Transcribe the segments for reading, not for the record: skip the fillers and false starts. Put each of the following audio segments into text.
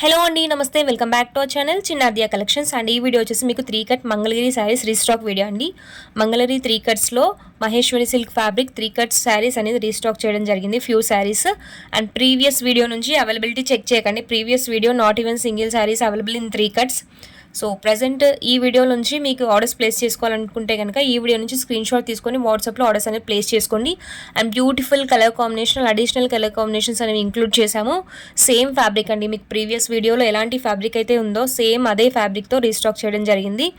Hello అండి, నమస్తే. Welcome back to our channel చిన్నార్దియా కలెక్షన్స్. అండ్ ఈ వీడియో వచ్చేసి మీకు 3 cut Mangalagiri saris restock video అండి. మంగళగిరి 3 కట్స్లో Maheshwari silk fabric 3 cuts saris అనేది రీస్టాక్ చేయడం జరిగింది. Few saris and previous video నుంచి అవైలబిలిటీ చెక్ చేయకండి. Previous video not even single saris available in 3 cuts. So present ఈ వీడియో నుంచి మీకు ఆర్డర్స్ ప్లేస్ చేసుకోవాలనుకుంటే కనుక ఈ వీడియో నుంచి స్క్రీన్ షాట్ తీసుకొని వాట్సాప్లో ఆర్డర్స్ అనేది ప్లేస్ చేసుకోండి. And beautiful colour combination, additional colour combinations అనేవి ఇంక్లూడ్ చేశాము. సేమ్ ఫ్యాబ్రిక్ అండి, మీకు ప్రీవియస్ వీడియోలో ఎలాంటి ఫ్యాబ్రిక్ అయితే ఉందో సేమ్ అదే ఫ్యాబ్రిక్తో రీస్టాక్ చేయడం జరిగింది.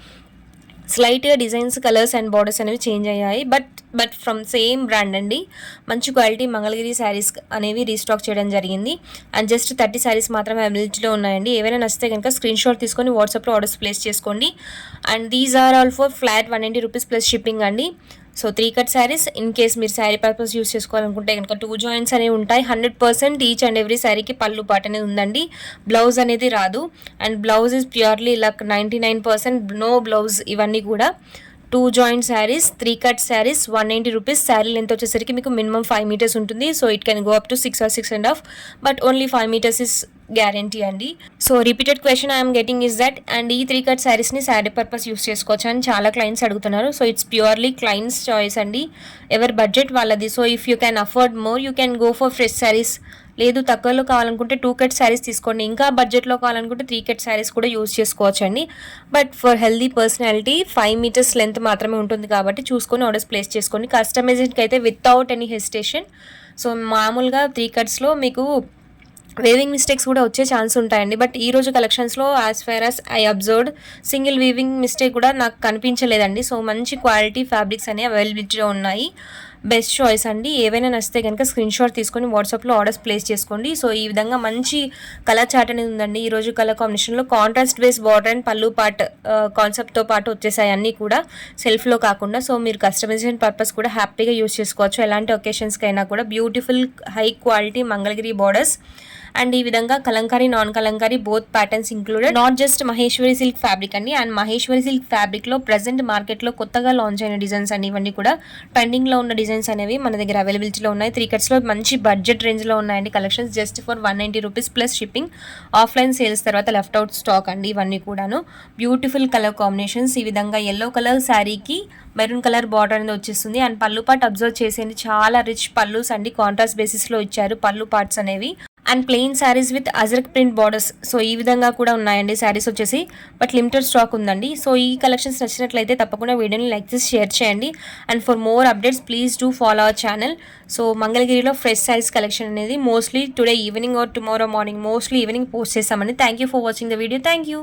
స్లైట్గా డిజైన్స్, కలర్స్ అండ్ బార్డర్స్ అనేవి చేంజ్ అయ్యాయి. బట్ ఫ్రమ్ సేమ్ బ్రాండ్ అండి. మంచి క్వాలిటీ మంగళగిరి శారీస్ అనేవి రీస్టాక్ చేయడం జరిగింది. అండ్ జస్ట్ 30 శారీస్ మాత్రమే అవైలబిలిటీలో ఉన్నాయండి. ఏవైనా నచ్చితే కనుక స్క్రీన్ షాట్ తీసుకొని వాట్సాప్లో ఆర్డర్స్ ప్లేస్ చేసుకోండి. And these are all for flat 180 rupees plus shipping అండి. So 3 cut saris in case మీరు శారీ పర్పస్ యూస్ చేసుకోవాలనుకుంటే కనుక 2 జాయింట్స్ అనేవి ఉంటాయి. 100% ఈచ్ అండ్ ఎవ్రీ శారీకి పళ్ళు పాట అనేది ఉందండి. బ్లౌజ్ అనేది రాదు. అండ్ బ్లౌజ్ ఇస్ ప్యూర్లీ ఇలా 99% నో బ్లౌజ్. ఇవన్నీ కూడా 2 joint saris, 3 cut saris, 180 rupees. Sari length వచ్చేసరికి మీకు మినిమం 5 మీటర్స్ ఉంటుంది. So it can go up to 6 or 6.5, but only 5 metres is guarantee అండి. So repeated question I'm getting is that and ఈ 3 cut శారీస్ని sari purpose use చేసుకోవచ్చు అని చాలా క్లయింట్స్ అడుగుతున్నారు. So it's purely clients choice అండి, ఎవరి బడ్జెట్ వాళ్ళది. So if you can afford more you can go for fresh saris. లేదు తక్కువలో కావాలనుకుంటే 2 కట్ శారీస్ తీసుకోండి. ఇంకా బడ్జెట్లో కావాలనుకుంటే 3 కట్ శారీస్ కూడా యూజ్ చేసుకోవచ్చు అండి. But for healthy personality 5 metres length మాత్రమే ఉంటుంది కాబట్టి చూసుకొని ఆర్డర్స్ ప్లేస్ చేసుకోండి. కస్టమైజేషన్కి అయితే వితౌట్ ఎనీ హెసిటేషన్. సో మామూలుగా 3 కట్స్లో మీకు వేవింగ్ మిస్టేక్స్ కూడా వచ్చే ఛాన్స్ ఉంటాయండి. బట్ ఈ రోజు కలెక్షన్స్లో as far as I observed single weaving mistake కూడా నాకు కనిపించలేదండి. సో మంచి క్వాలిటీ ఫ్యాబ్రిక్స్ అనేవి అవైలబిలిటీలో ఉన్నాయి. బెస్ట్ చాయిస్ అండి. ఏవైనా నచ్చితే కనుక స్క్రీన్ షాట్ తీసుకొని వాట్సాప్లో ఆర్డర్స్ ప్లేస్ చేసుకోండి. సో ఈ విధంగా మంచి కలర్ చార్ట్ అనేది ఉందండి. ఈరోజు కలర్ కాంబినేషన్లో కాంట్రాస్ట్ బేస్ బార్డర్ అండ్ పళ్ళు పార్ట్ కాన్సెప్ట్తో పాటు వచ్చేసాయి అన్నీ కూడా సెల్ఫ్లో కాకుండా. సో మీరు కస్టమైజేషన్ పర్పస్ కూడా హ్యాపీగా యూస్ చేసుకోవచ్చు. ఎలాంటి ఒకేషన్స్కి అయినా కూడా beautiful high quality Mangalagiri borders and ఈ విధంగా Kalamkari, non Kalamkari both patterns included. Not just Maheshwari silk fabric అండి. అండ్ మహేశ్వరి సిల్క్ ఫ్యాబ్రిక్లో ప్రజెంట్ మార్కెట్లో కొత్తగా లాంచ్ అయిన డిజైన్స్ అండి. ఇవన్నీ కూడా ట్రెండింగ్లో ఉన్న డిజైన్స్ అనేవి మన దగ్గర అవైలబిలిటీలో ఉన్నాయి. 3 కట్స్లో మంచి బడ్జెట్ రేంజ్లో ఉన్నాయండి collections. Just for 190 rupees plus shipping. Offline sales తర్వాత లెఫ్ట్ అవుట్ స్టాక్ అండి. ఇవన్నీ కూడాను బ్యూటిఫుల్ కలర్ కాంబినేషన్స్. ఈ విధంగా ఎల్లో కలర్ శారీకి మెరూన్ కలర్ బార్డర్ అనేది వచ్చేస్తుంది. అండ్ పళ్ళు పార్ట్ అబ్జర్వ్ చేసేది చాలా రిచ్ పళ్ళుస్ అండి. కాంట్రాస్ట్ బేసిస్లో ఇచ్చారు పళ్ళు పార్ట్స్ అనేవి. And plain saris with Ajrakh print borders. So ఈ విధంగా కూడా ఉన్నాయండి శారీస్ వచ్చేసి. బట్ లిమిటెడ్ స్టాక్ ఉందండి. సో ఈ కలెక్షన్స్ నచ్చినట్లయితే తప్పకుండా వీడియోని లైక్ చేసి షేర్ చేయండి. And for more updates please do follow our channel. So మంగళగిరిలో ఫ్రెష్ శారీస్ కలెక్షన్ అనేది mostly today evening or tomorrow morning, mostly evening post చేస్తామండి. Thank you for watching the video. Thank you.